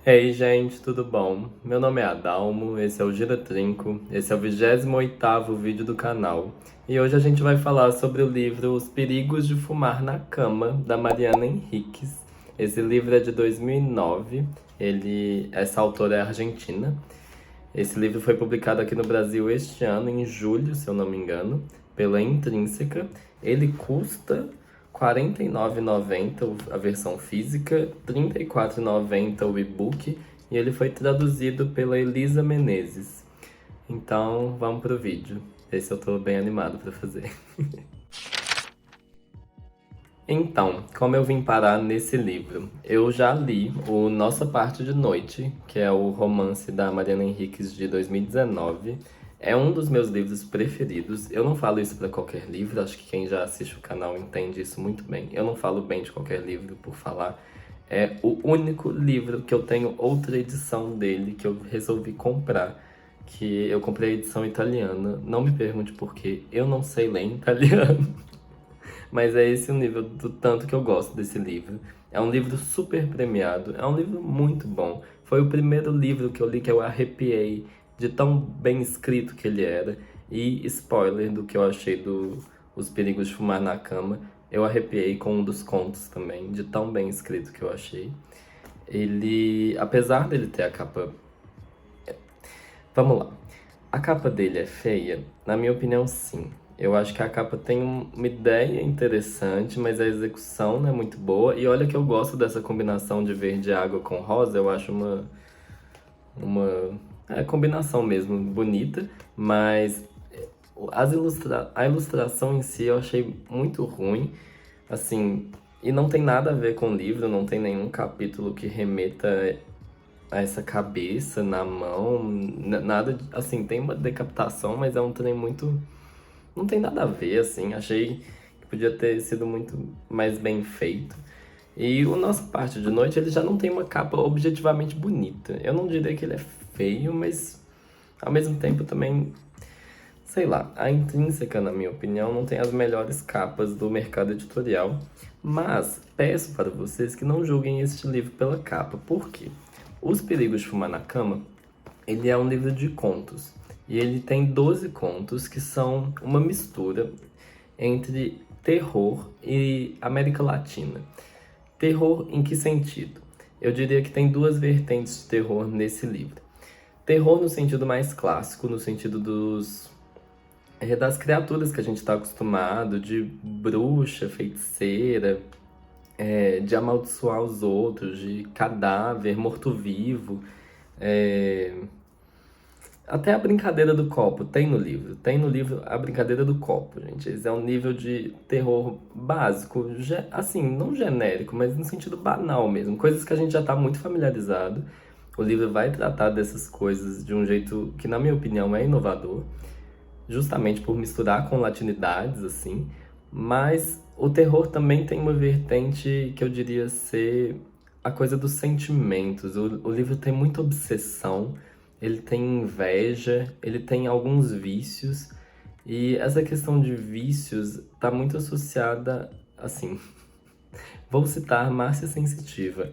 Ei, gente, tudo bom? Meu nome é Adalmo, esse é o Gira Trinco, esse é o 28º vídeo do canal. E hoje a gente vai falar sobre o livro Os Perigos de Fumar na Cama, da Mariana Enríquez. Esse livro é de 2009, essa autora é argentina. Esse livro foi publicado aqui no Brasil este ano, em julho, se eu não me engano, pela Intrínseca. Ele custa R$ 49,90 a versão física, R$ 34,90 o e-book, e ele foi traduzido pela Elisa Menezes. Então, vamos pro vídeo. Esse eu tô bem animado pra fazer. Então, como eu vim parar nesse livro? Eu já li o Nossa Parte de Noite, que é o romance da Mariana Enríquez de 2019. É um dos meus livros preferidos. Eu não falo isso para qualquer livro, acho que quem já assiste o canal entende isso muito bem. Eu não falo bem de qualquer livro por falar. É o único livro que eu tenho outra edição dele que eu resolvi comprar, que eu comprei a edição italiana. Não me pergunte por quê, eu não sei ler em italiano. Mas é esse o nível do tanto que eu gosto desse livro. É um livro super premiado, é um livro muito bom. Foi o primeiro livro que eu li que eu arrepiei de tão bem escrito que ele era. E spoiler do que eu achei do Os Perigos de Fumar na Cama, eu arrepiei com um dos contos também, de tão bem escrito que eu achei. Ele, apesar dele ter a capa. Vamos lá. A capa dele é feia? Na minha opinião, sim. Eu acho que a capa tem uma ideia interessante, mas a execução não é muito boa. E olha que eu gosto dessa combinação de verde água com rosa, eu acho uma combinação mesmo bonita, mas a ilustração em si eu achei muito ruim, assim, e não tem nada a ver com o livro, não tem nenhum capítulo que remeta a essa cabeça na mão, nada, assim, tem uma decapitação, mas é um trem muito, não tem nada a ver, assim, achei que podia ter sido muito mais bem feito. E o Nossa Parte de Noite, ele já não tem uma capa objetivamente bonita. Eu não diria que ele é feio, mas ao mesmo tempo também, sei lá, a Intrínseca, na minha opinião, não tem as melhores capas do mercado editorial. Mas peço para vocês que não julguem este livro pela capa. Por quê? Os Perigos de Fumar na Cama, ele é um livro de contos. E ele tem 12 contos que são uma mistura entre terror e América Latina. Terror em que sentido? Eu diria que tem duas vertentes de terror nesse livro. Terror no sentido mais clássico, no sentido das criaturas que a gente está acostumado, de bruxa, feiticeira, de amaldiçoar os outros, de cadáver, morto-vivo. é, Até a brincadeira do copo tem no livro. Tem no livro a brincadeira do copo, gente. Esse é um nível de terror básico, assim, não genérico, mas no sentido banal mesmo. Coisas que a gente já tá muito familiarizado. O livro vai tratar dessas coisas de um jeito que, na minha opinião, é inovador, justamente por misturar com latinidades, assim. Mas o terror também tem uma vertente que eu diria ser a coisa dos sentimentos. O livro tem muita obsessão, ele tem inveja, ele tem alguns vícios. E essa questão de vícios está muito associada, assim, vou citar Márcia Sensitiva.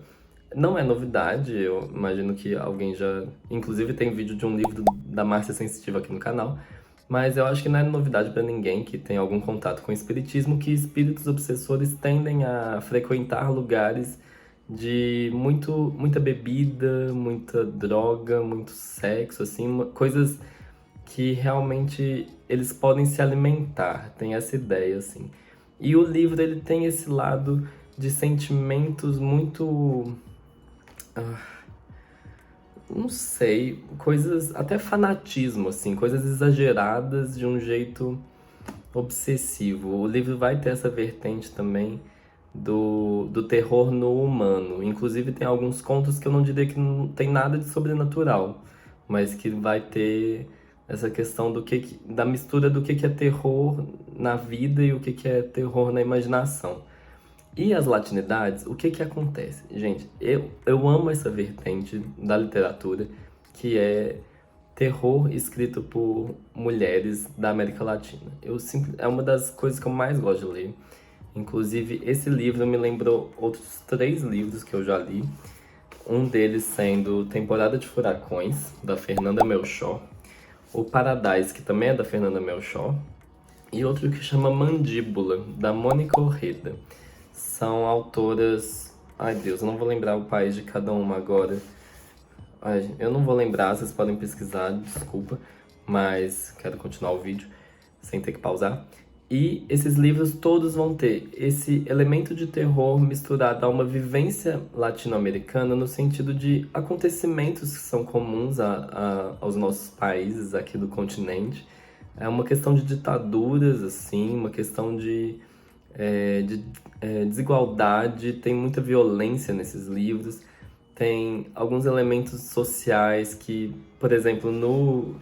Não é novidade, eu imagino que alguém já. Inclusive, tem vídeo de um livro da Márcia Sensitiva aqui no canal. Mas eu acho que não é novidade para ninguém que tem algum contato com o espiritismo que espíritos obsessores tendem a frequentar lugares de muita bebida, muita droga, muito sexo, assim, coisas que realmente eles podem se alimentar, tem essa ideia, assim. E o livro, ele tem esse lado de sentimentos muito, não sei, coisas, até fanatismo, assim, coisas exageradas de um jeito obsessivo. O livro vai ter essa vertente também do terror no humano. Inclusive tem alguns contos que eu não diria que não tem nada de sobrenatural, mas que vai ter essa questão da mistura do que é terror na vida e o que é terror na imaginação. E as latinidades, o que acontece? Gente, eu amo essa vertente da literatura, que é terror escrito por mulheres da América Latina. É uma das coisas que eu mais gosto de ler. Inclusive, esse livro me lembrou outros 3 livros que eu já li. Um deles sendo Temporada de Furacões, da Fernanda Melchor. O Paradise, que também é da Fernanda Melchor. E outro que chama Mandíbula, da Mônica Orreda. São autoras... Ai, Deus, eu não vou lembrar o país de cada uma agora. Ai, eu não vou lembrar, vocês podem pesquisar, desculpa. Mas quero continuar o vídeo sem ter que pausar. E esses livros todos vão ter esse elemento de terror misturado a uma vivência latino-americana no sentido de acontecimentos que são comuns aos nossos países aqui do continente. É uma questão de ditaduras, assim, uma questão de desigualdade, tem muita violência nesses livros, tem alguns elementos sociais que, por exemplo, no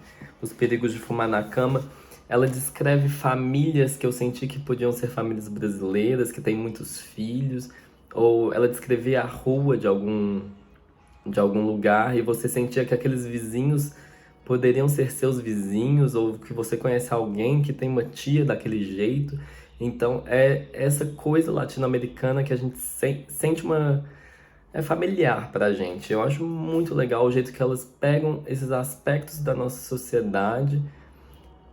Os Perigos de Fumar na Cama, ela descreve famílias que eu senti que podiam ser famílias brasileiras, que têm muitos filhos, ou ela descrevia a rua de algum lugar e você sentia que aqueles vizinhos poderiam ser seus vizinhos, ou que você conhece alguém que tem uma tia daquele jeito. Então é essa coisa latino-americana que a gente sente uma... É familiar pra gente. Eu acho muito legal o jeito que elas pegam esses aspectos da nossa sociedade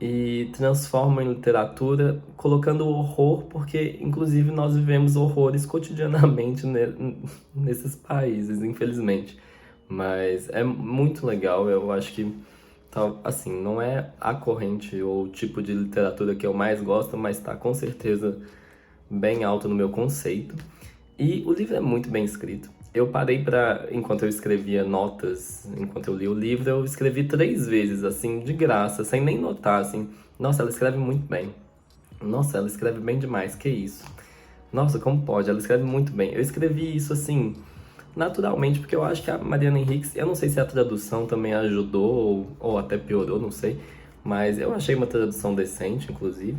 e transformam em literatura, colocando horror, porque inclusive nós vivemos horrores cotidianamente nesses países, infelizmente. Mas é muito legal, eu acho que, assim, não é a corrente ou o tipo de literatura que eu mais gosto, mas tá com certeza bem alto no meu conceito. E o livro é muito bem escrito. Eu parei enquanto eu escrevia notas, enquanto eu li o livro, eu escrevi 3 vezes, assim, de graça, sem nem notar, assim. Nossa, ela escreve muito bem. Nossa, ela escreve bem demais, que isso. Nossa, como pode? Ela escreve muito bem. Eu escrevi isso, assim, naturalmente, porque eu acho que a Mariana Henriques, eu não sei se a tradução também ajudou ou até piorou, não sei. Mas eu achei uma tradução decente, inclusive.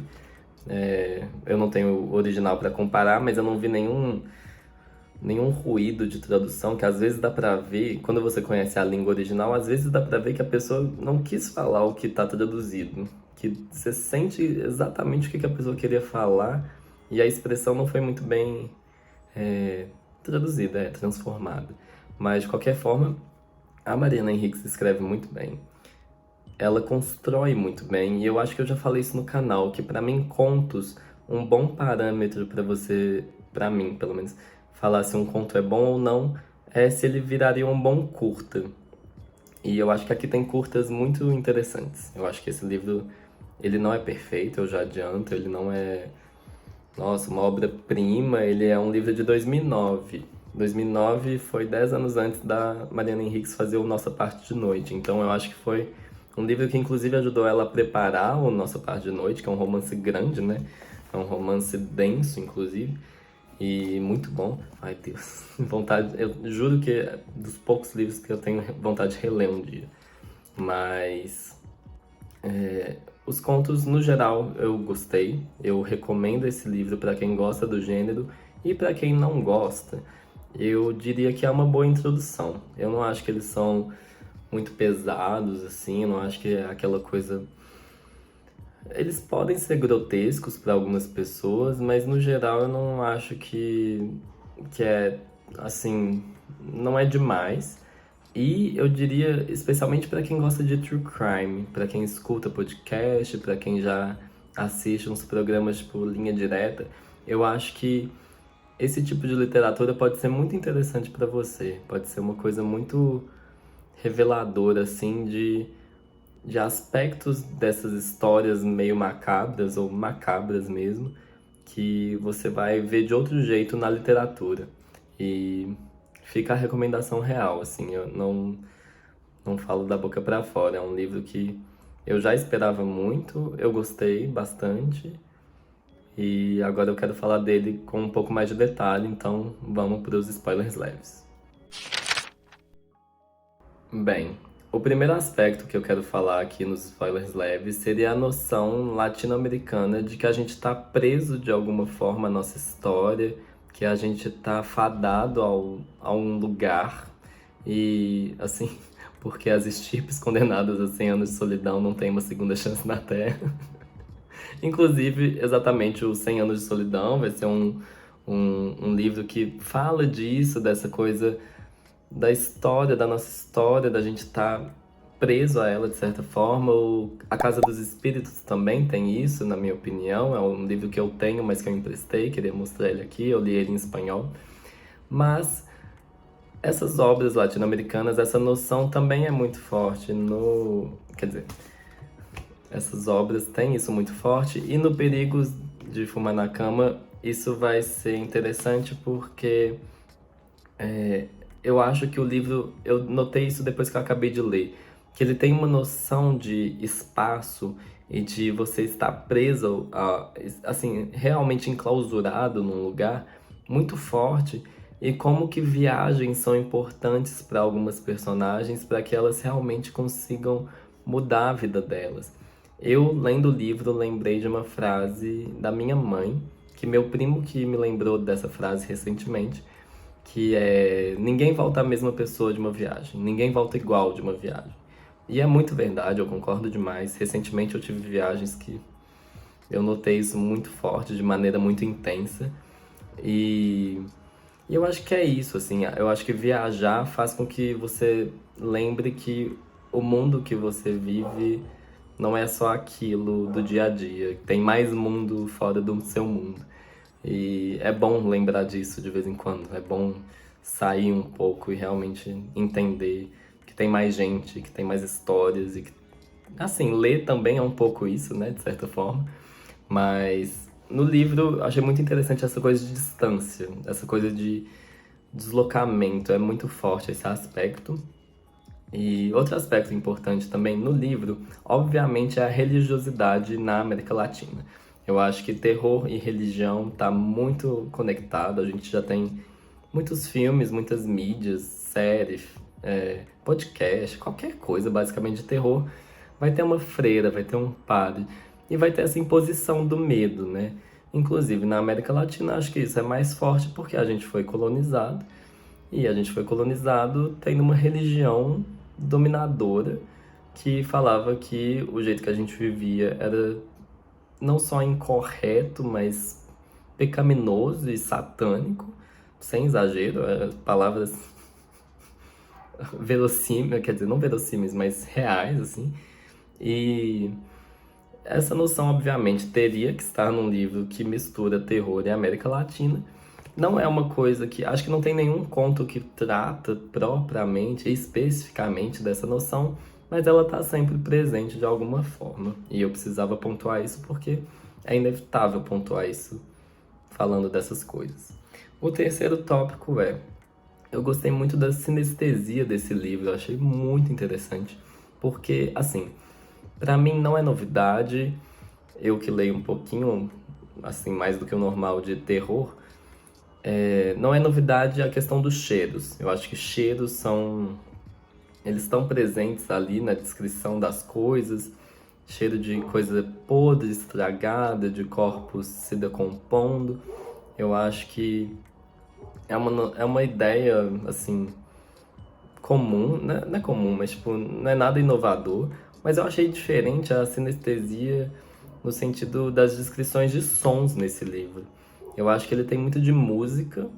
Eu não tenho o original para comparar, mas eu não vi nenhum ruído de tradução, que às vezes dá pra ver, quando você conhece a língua original, às vezes dá pra ver que a pessoa não quis falar o que tá traduzido, que você sente exatamente o que a pessoa queria falar e a expressão não foi muito bem traduzida, transformada. Mas, de qualquer forma, a Mariana Henriques escreve muito bem. Ela constrói muito bem, e eu acho que eu já falei isso no canal, que pra mim contos, um bom parâmetro pra você, pra mim pelo menos, falar se um conto é bom ou não, é se ele viraria um bom curta. E eu acho que aqui tem curtas muito interessantes. Eu acho que esse livro, ele não é perfeito, eu já adianto, ele não é, nossa, uma obra-prima, ele é um livro de 2009. 2009 foi 10 anos antes da Mariana Henriques fazer o Nossa Parte de Noite, então eu acho que foi um livro que inclusive ajudou ela a preparar o Nossa Parte de Noite, que é um romance grande, né? É um romance denso, inclusive, e muito bom. Ai, Deus, vontade... Eu juro que é dos poucos livros que eu tenho vontade de reler um dia. Mas os contos, no geral, eu gostei. Eu recomendo esse livro para quem gosta do gênero e para quem não gosta. Eu diria que é uma boa introdução. Eu não acho que eles são muito pesados, assim, eu não acho que é aquela coisa... Eles podem ser grotescos para algumas pessoas, mas no geral eu não acho que é, assim, não é demais. E eu diria, especialmente para quem gosta de true crime, para quem escuta podcast, para quem já assiste uns programas tipo Linha Direta, eu acho que esse tipo de literatura pode ser muito interessante para você. Pode ser uma coisa muito reveladora, assim, de aspectos dessas histórias meio macabras ou macabras mesmo, que você vai ver de outro jeito na literatura. E fica a recomendação real, assim, eu não falo da boca pra fora. É um livro que eu já esperava muito, eu gostei bastante, e agora eu quero falar dele com um pouco mais de detalhe, então vamos para os spoilers leves. Bem, o primeiro aspecto que eu quero falar aqui nos spoilers leves seria a noção latino-americana de que a gente está preso de alguma forma à nossa história, que a gente está fadado a um lugar e, assim, porque as estirpes condenadas a 100 anos de solidão não têm uma segunda chance na Terra. Inclusive, exatamente, o 100 anos de solidão vai ser um livro que fala disso, dessa coisa da história, da nossa história, da gente estar preso a ela de certa forma. A Casa dos Espíritos também tem isso, na minha opinião. É um livro que eu tenho, mas que eu emprestei, queria mostrar ele aqui, eu li ele em espanhol. Mas essas obras latino-americanas, essa noção também é muito forte no. Quer dizer, essas obras têm isso muito forte, e no Perigos de Fumar na Cama, isso vai ser interessante porque eu acho que o livro, eu notei isso depois que eu acabei de ler, que ele tem uma noção de espaço e de você estar preso, assim, realmente enclausurado num lugar muito forte, e como que viagens são importantes para algumas personagens para que elas realmente consigam mudar a vida delas. Eu, lendo o livro, lembrei de uma frase da minha mãe, que meu primo que me lembrou dessa frase recentemente, que é: ninguém volta a mesma pessoa de uma viagem, ninguém volta igual de uma viagem. E é muito verdade, eu concordo demais. Recentemente eu tive viagens que eu notei isso muito forte, de maneira muito intensa. E, e eu acho que é isso, assim, eu acho que viajar faz com que você lembre que o mundo que você vive não é só aquilo do dia a dia, tem mais mundo fora do seu mundo. E é bom lembrar disso de vez em quando. É bom sair um pouco e realmente entender que tem mais gente, que tem mais histórias e que, assim, ler também é um pouco isso, né, de certa forma. Mas no livro eu achei muito interessante essa coisa de distância, essa coisa de deslocamento. É muito forte esse aspecto. E outro aspecto importante também no livro, obviamente, é a religiosidade na América Latina. Eu acho que terror e religião tá muito conectado. A gente já tem muitos filmes, muitas mídias, séries, podcast, qualquer coisa basicamente de terror. Vai ter uma freira, vai ter um padre e vai ter essa imposição do medo, né? Inclusive na América Latina, acho que isso é mais forte porque a gente foi colonizado, e a gente foi colonizado tendo uma religião dominadora que falava que o jeito que a gente vivia era não só incorreto, mas pecaminoso e satânico, sem exagero, palavras verossímeis, quer dizer, não verossímeis, mas reais, assim. E essa noção, obviamente, teria que estar num livro que mistura terror e América Latina. Não é uma coisa que. Acho que não tem nenhum conto que trata propriamente, especificamente dessa noção, mas ela está sempre presente de alguma forma. E eu precisava pontuar isso porque é inevitável pontuar isso falando dessas coisas. O terceiro tópico é: eu gostei muito da sinestesia desse livro, eu achei muito interessante, porque, assim, pra mim não é novidade, eu que leio um pouquinho, assim, mais do que o normal de terror, não é novidade a questão dos cheiros. Eu acho que cheiros são. Eles estão presentes ali na descrição das coisas. Cheiro de coisa podre, estragada, de corpos se decompondo. Eu acho que é uma ideia, assim, comum, né? Não é comum, mas tipo, não é nada inovador. Mas eu achei diferente a sinestesia no sentido das descrições de sons nesse livro. Eu acho que ele tem muito de música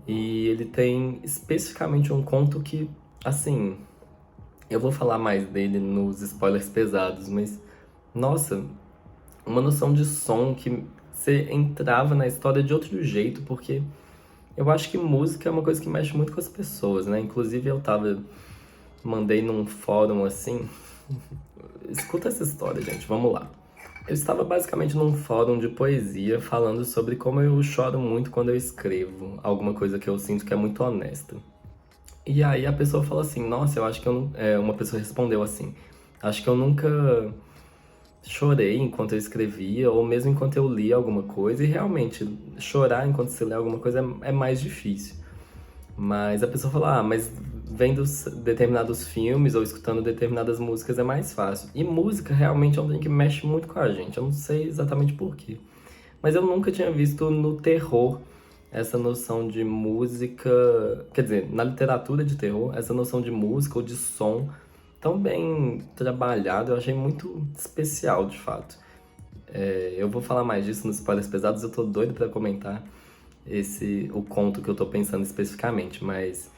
e ele tem especificamente um conto que, assim, eu vou falar mais dele nos spoilers pesados, mas nossa, uma noção de som que você entrava na história de outro jeito, porque eu acho que música é uma coisa que mexe muito com as pessoas, né? Inclusive mandei num fórum assim. Escuta essa história, gente, vamos lá. Eu estava basicamente num fórum de poesia falando sobre como eu choro muito quando eu escrevo alguma coisa que eu sinto que é muito honesta. E aí a pessoa falou assim: nossa, eu acho que eu não. Uma pessoa respondeu assim: acho que eu nunca chorei enquanto eu escrevia, ou mesmo enquanto eu lia alguma coisa, e realmente, chorar enquanto você lê alguma coisa é mais difícil. Mas a pessoa falou: ah, mas vendo determinados filmes ou escutando determinadas músicas é mais fácil. E música realmente é um trem que mexe muito com a gente, eu não sei exatamente por quê. Mas eu nunca tinha visto no terror essa noção de música, quer dizer, na literatura de terror, essa noção de música ou de som tão bem trabalhado, eu achei muito especial, de fato. Eu vou falar mais disso nos spoilers pesados, eu tô doido pra comentar o conto que eu tô pensando especificamente, mas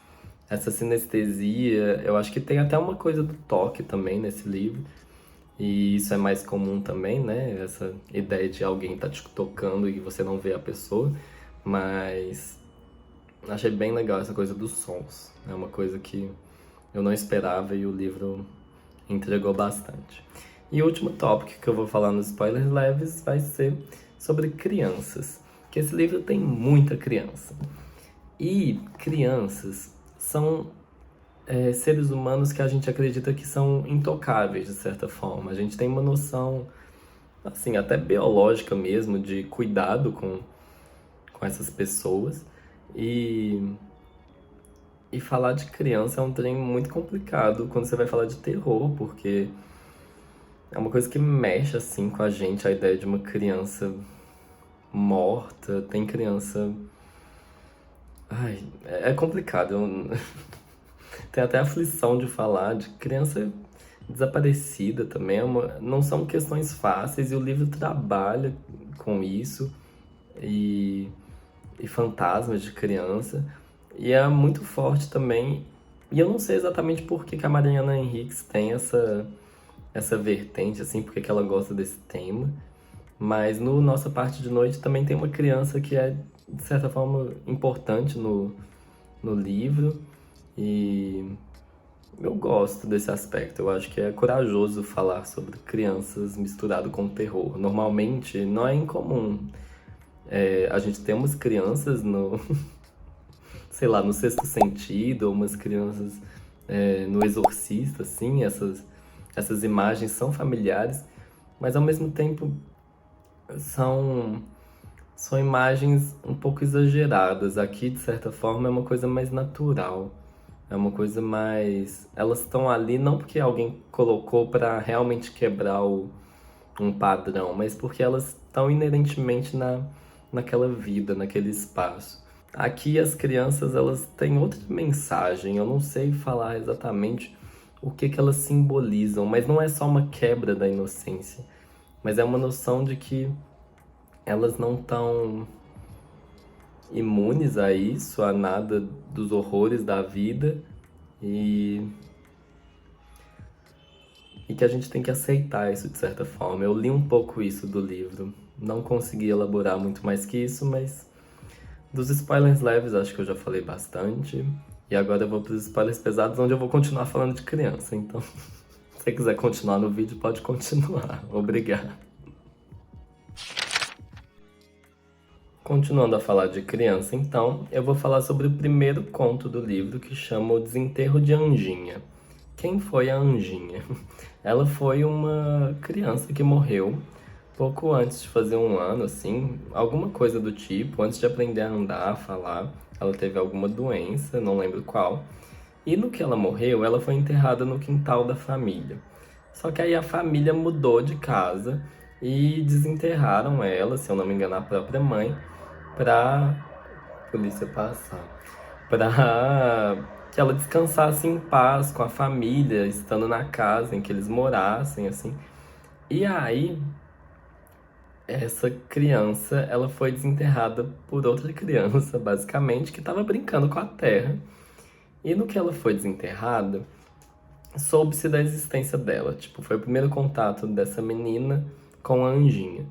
essa sinestesia. Eu acho que tem até uma coisa do toque também nesse livro. E isso é mais comum também, né? Essa ideia de alguém tá te tocando e você não vê a pessoa. Mas achei bem legal essa coisa dos sons. É uma coisa que eu não esperava e o livro entregou bastante. E o último tópico que eu vou falar nos spoilers leves vai ser sobre crianças. Que esse livro tem muita criança. E crianças são seres humanos que a gente acredita que são intocáveis, de certa forma. A gente tem uma noção, assim, até biológica mesmo, de cuidado com essas pessoas. E, e falar de criança é um trem muito complicado quando você vai falar de terror, porque é uma coisa que mexe, assim, com a gente, a ideia de uma criança morta. Tem criança... Ai, é complicado. Tem até aflição de falar de criança desaparecida também. Não são questões fáceis e o livro trabalha com isso e, e fantasmas de criança. E é muito forte também. E eu não sei exatamente por que que a Mariana Enriques tem essa vertente, assim, porque que ela gosta desse tema. Mas no Nossa Parte de Noite também tem uma criança que é, de certa forma, importante no livro. E eu gosto desse aspecto. Eu acho que é corajoso falar sobre crianças misturado com terror. Normalmente não é incomum. A gente tem umas crianças no, sei lá, no Sexto Sentido, ou umas crianças no Exorcista, assim, essas imagens são familiares, mas ao mesmo tempo são, são imagens um pouco exageradas. Aqui, de certa forma, é uma coisa mais natural. É uma coisa mais. Elas estão ali não porque alguém colocou para realmente quebrar um padrão, mas porque elas estão inerentemente naquela vida, naquele espaço. Aqui as crianças elas têm outra mensagem. Eu não sei falar exatamente o que que elas simbolizam, mas não é só uma quebra da inocência, mas é uma noção de que elas não estão imunes a isso, a nada dos horrores da vida e, e que a gente tem que aceitar isso de certa forma. Eu li um pouco isso do livro, não consegui elaborar muito mais que isso, mas dos spoilers leves acho que eu já falei bastante. E agora eu vou para os spoilers pesados, onde eu vou continuar falando de criança. Então, se você quiser continuar no vídeo, pode continuar. Obrigado. Continuando a falar de criança, então, eu vou falar sobre o primeiro conto do livro, que chama O Desenterro de Anjinha. Quem foi a Anjinha? Ela foi uma criança que morreu pouco antes de fazer um ano, assim, alguma coisa do tipo, antes de aprender a andar, a falar. Ela teve alguma doença, não lembro qual. E no que ela morreu, ela foi enterrada no quintal da família. Só que aí a família mudou de casa e desenterraram ela, se eu não me engano, a própria mãe, pra polícia passar. Pra que ela descansasse em paz com a família, estando na casa em que eles morassem, assim. E aí, essa criança, ela foi desenterrada por outra criança, basicamente, que estava brincando com a terra. E no que ela foi desenterrada, soube-se da existência dela. Tipo, foi o primeiro contato dessa menina com a Anjinha.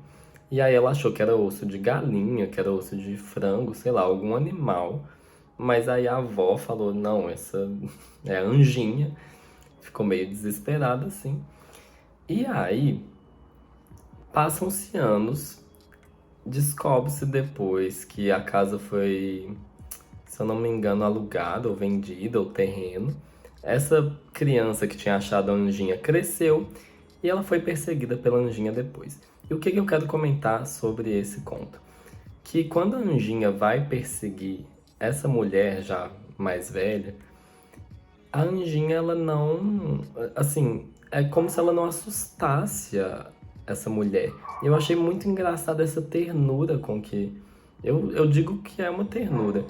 E aí ela achou que era osso de galinha, que era osso de frango, sei lá, algum animal. Mas aí a avó falou, não, essa é a Anjinha. Ficou meio desesperada, assim. E aí, passam-se anos, descobre-se depois que a casa foi, se eu não me engano, alugada ou vendida, o terreno. Essa criança que tinha achado a Anjinha cresceu e ela foi perseguida pela Anjinha depois. E o que que eu quero comentar sobre esse conto? Que quando a Anjinha vai perseguir essa mulher já mais velha, a Anjinha, ela não. Assim, é como se ela não assustasse essa mulher. Eu achei muito engraçada essa ternura com que. Eu digo que é uma ternura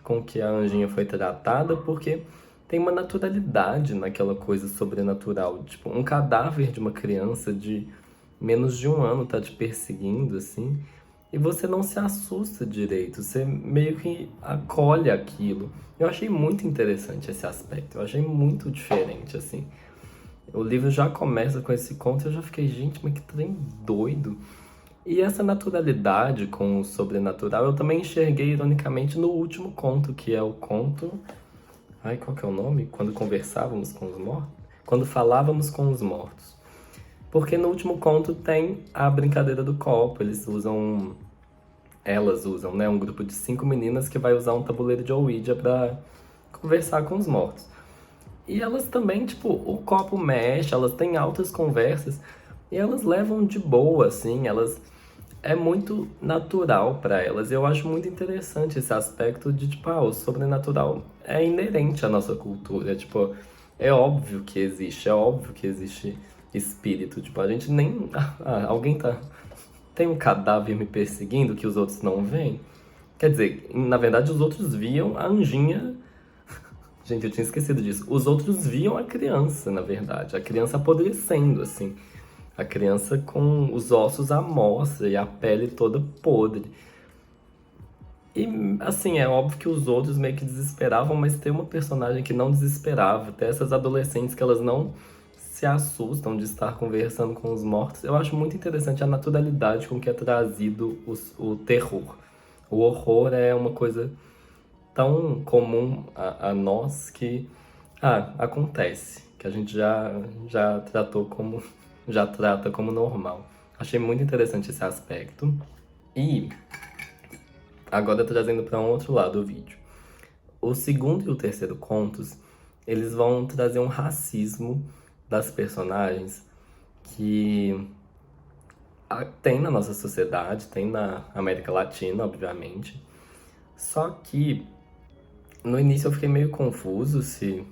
com que a Anjinha foi tratada, porque tem uma naturalidade naquela coisa sobrenatural. Tipo, um cadáver de uma criança de menos de um ano tá te perseguindo, assim. e você não se assusta direito, você meio que acolhe aquilo. Eu achei muito interessante esse aspecto, eu achei muito diferente, assim. O livro já começa com esse conto e eu já fiquei, gente, mas que trem doido. E essa naturalidade com o sobrenatural eu também enxerguei ironicamente no último conto, que é o conto. Ai, qual que é o nome? Quando conversávamos com os mortos? Quando falávamos com os mortos. Porque no último conto tem a brincadeira do copo, elas usam, né? Um grupo de 5 meninas que vai usar um tabuleiro de Ouija pra conversar com os mortos. E elas também, tipo, o copo mexe, elas têm altas conversas e elas levam de boa, assim, elas é muito natural pra elas. Eu acho muito interessante esse aspecto de, tipo, o sobrenatural é inerente à nossa cultura, tipo, é óbvio que existe espírito, tipo, a gente nem alguém tem um cadáver me perseguindo que os outros não veem. Quer dizer, na verdade os outros viam a anjinha. Gente, eu tinha esquecido disso. Os outros viam a criança, na verdade. A criança apodrecendo, assim. A criança com os ossos à mostra e a pele toda podre. E, assim, é óbvio que os outros meio que desesperavam, mas tem uma personagem que não desesperava. Tem essas adolescentes que elas não se assustam de estar conversando com os mortos. Eu acho muito interessante a naturalidade com que é trazido o terror. O horror é uma coisa tão comum a nós que acontece, que a gente já tratou como já trata como normal. Achei muito interessante esse aspecto. E agora trazendo para um outro lado o vídeo. O segundo e o terceiro contos, eles vão trazer um racismo das personagens que tem na nossa sociedade, tem na América Latina, obviamente. Só que no início eu fiquei meio confuso se,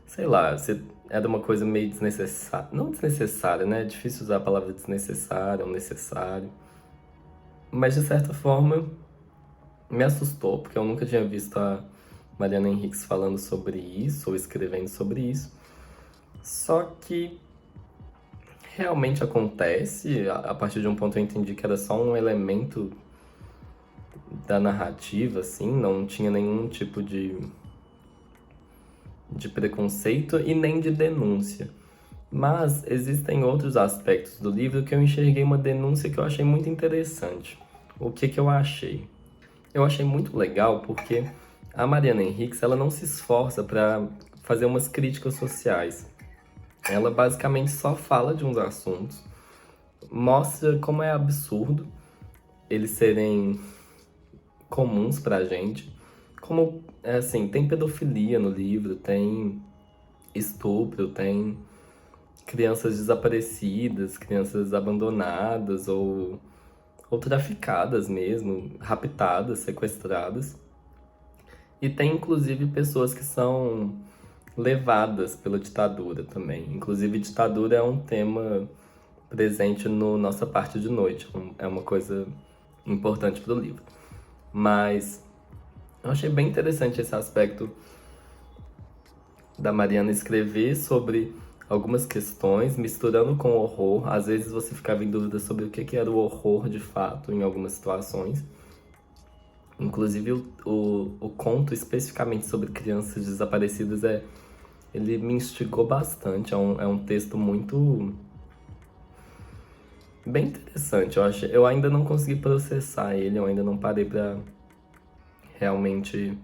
sei lá, se era uma coisa meio desnecessária. Não desnecessária, né? É difícil usar a palavra desnecessária ou necessário. Mas de certa forma me assustou, porque eu nunca tinha visto a Mariana Henriques falando sobre isso ou escrevendo sobre isso. Só que realmente acontece, a partir de um ponto eu entendi que era só um elemento da narrativa, assim, não tinha nenhum tipo de preconceito e nem de denúncia. Mas existem outros aspectos do livro que eu enxerguei uma denúncia que eu achei muito interessante. O que eu achei? Eu achei muito legal porque a Mariana Henriques, ela não se esforça para fazer umas críticas sociais. Ela basicamente só fala de uns assuntos, mostra como é absurdo eles serem comuns pra gente. Como, assim, tem pedofilia no livro, tem estupro, tem crianças desaparecidas, crianças abandonadas ou traficadas mesmo, raptadas, sequestradas. E tem inclusive pessoas que são levadas pela ditadura também. Inclusive, ditadura é um tema presente no Nossa Parte de Noite, é uma coisa importante para o livro. Mas eu achei bem interessante esse aspecto da Mariana escrever sobre algumas questões, misturando com horror. Às vezes você ficava em dúvida sobre o que era o horror de fato em algumas situações. Inclusive o conto especificamente sobre crianças desaparecidas ele me instigou bastante. É um texto muito bem interessante. Eu ainda não consegui processar ele, eu ainda não parei para realmente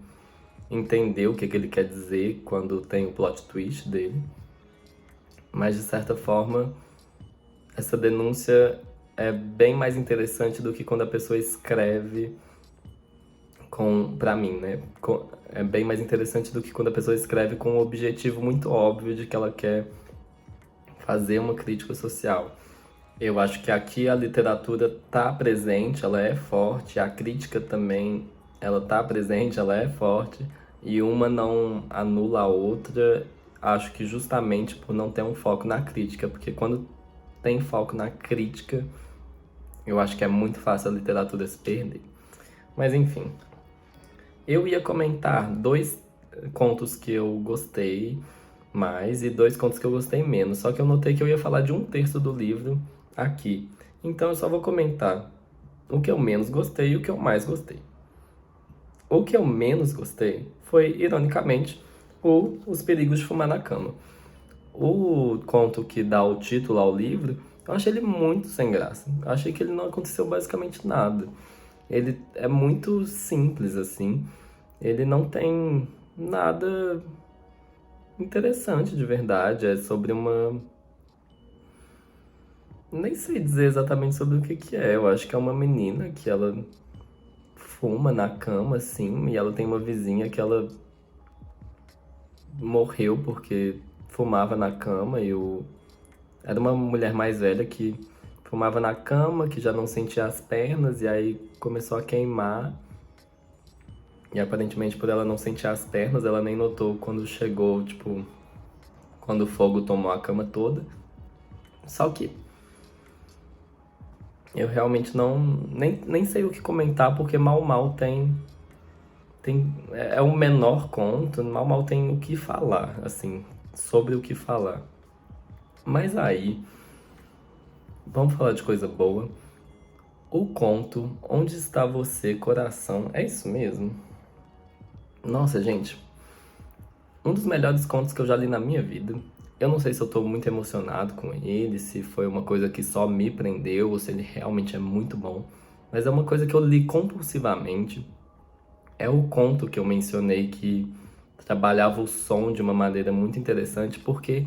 entender o que ele quer dizer quando tem o plot twist dele. Mas de certa forma, essa denúncia é bem mais interessante do que quando a pessoa escreve pra mim, né? É bem mais interessante do que quando a pessoa escreve com um objetivo muito óbvio de que ela quer fazer uma crítica social. Eu acho que aqui a literatura tá presente, ela é forte, a crítica também, ela tá presente, ela é forte, e uma não anula a outra, acho que justamente por não ter um foco na crítica, porque quando tem foco na crítica, eu acho que é muito fácil a literatura se perder. Mas enfim, eu ia comentar 2 contos que eu gostei mais e 2 contos que eu gostei menos, só que eu notei que eu ia falar de 1/3 do livro aqui. Então eu só vou comentar o que eu menos gostei e o que eu mais gostei. O que eu menos gostei foi, ironicamente, Os Perigos de Fumar na Cama. O conto que dá o título ao livro, eu achei ele muito sem graça. Eu achei que ele não aconteceu basicamente nada. Ele é muito simples, assim. Ele não tem nada interessante de verdade. É sobre uma. Nem sei dizer exatamente sobre o que que é. Eu acho que é uma menina que ela fuma na cama, assim, e ela tem uma vizinha que ela morreu porque fumava na cama e o. Era uma mulher mais velha que fumava na cama, que já não sentia as pernas, e aí começou a queimar. E aparentemente, por ela não sentir as pernas, ela nem notou quando chegou, tipo, quando o fogo tomou a cama toda. Só que eu realmente não. Nem sei o que comentar, porque mal é o menor conto, mal tem o que falar, assim, sobre o que falar. Mas aí, vamos falar de coisa boa. O conto Onde Está Você, Coração, é isso mesmo? Nossa, gente, um dos melhores contos que eu já li na minha vida. Eu não sei se eu tô muito emocionado com ele, se foi uma coisa que só me prendeu, ou se ele realmente é muito bom. Mas é uma coisa que eu li compulsivamente. É o conto que eu mencionei que trabalhava o som de uma maneira muito interessante, porque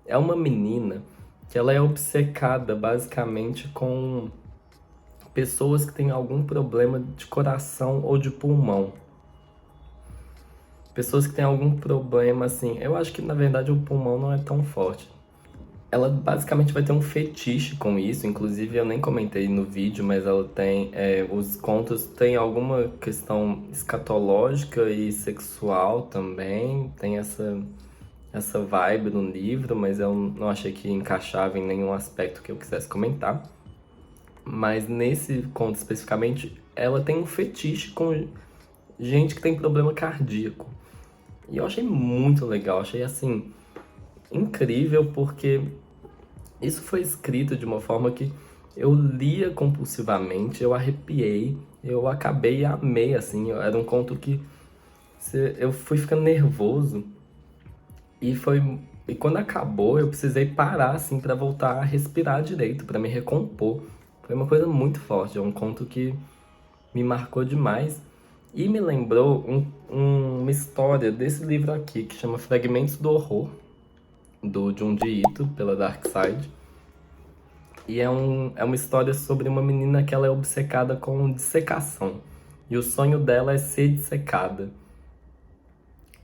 é uma menina que ela é obcecada basicamente com pessoas que têm algum problema de coração ou de pulmão. Pessoas que têm algum problema, assim, eu acho que na verdade o pulmão não é tão forte. Ela basicamente vai ter um fetiche com isso, inclusive eu nem comentei no vídeo, mas ela tem. Os contos têm alguma questão escatológica e sexual também, tem essa vibe no livro, mas eu não achei que encaixava em nenhum aspecto que eu quisesse comentar. Mas nesse conto especificamente, ela tem um fetiche com gente que tem problema cardíaco. E eu achei muito legal, achei assim, incrível, porque isso foi escrito de uma forma que eu lia compulsivamente, eu arrepiei, eu acabei e amei, assim. Era um conto que eu fui ficando nervoso e foi. E quando acabou, eu precisei parar, assim, pra voltar a respirar direito, pra me recompor. Foi uma coisa muito forte, é um conto que me marcou demais. E me lembrou uma história desse livro aqui, que chama Fragmentos do Horror, do Junji Ito, pela Dark Side. E é uma história sobre uma menina que ela é obcecada com dissecação. E o sonho dela é ser dissecada.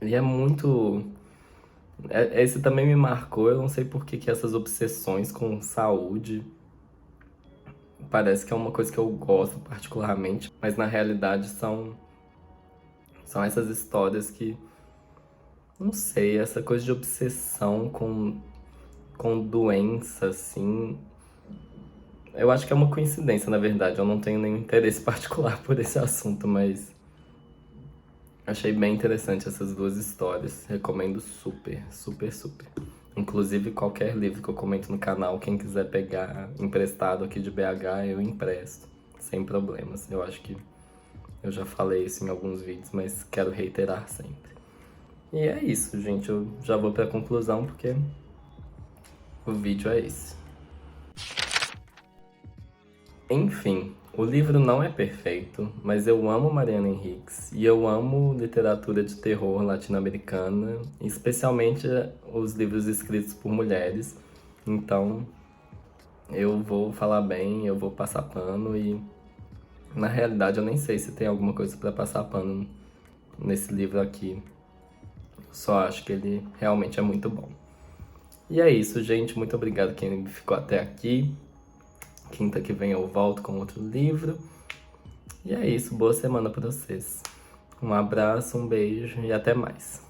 E é muito. Esse também me marcou, eu não sei por que essas obsessões com saúde. Parece que é uma coisa que eu gosto particularmente, mas na realidade são essas histórias que, não sei, essa coisa de obsessão com doença, assim. Eu acho que é uma coincidência, na verdade. Eu não tenho nenhum interesse particular por esse assunto, mas achei bem interessante essas duas histórias. Recomendo super, super, super. Inclusive, qualquer livro que eu comento no canal, quem quiser pegar emprestado aqui de BH, eu empresto, sem problemas. Eu acho que eu já falei isso em alguns vídeos, mas quero reiterar sempre. E é isso, gente. Eu já vou pra conclusão, porque o vídeo é esse. Enfim, o livro não é perfeito, mas eu amo Mariana Enriques e eu amo literatura de terror latino-americana, especialmente os livros escritos por mulheres. Então, eu vou falar bem, eu vou passar pano e na realidade eu nem sei se tem alguma coisa para passar pano nesse livro aqui. Só acho que ele realmente é muito bom. E é isso, gente. Muito obrigado quem ficou até aqui. Quinta que vem eu volto com outro livro. E é isso, boa semana pra vocês. Um abraço, um beijo e até mais.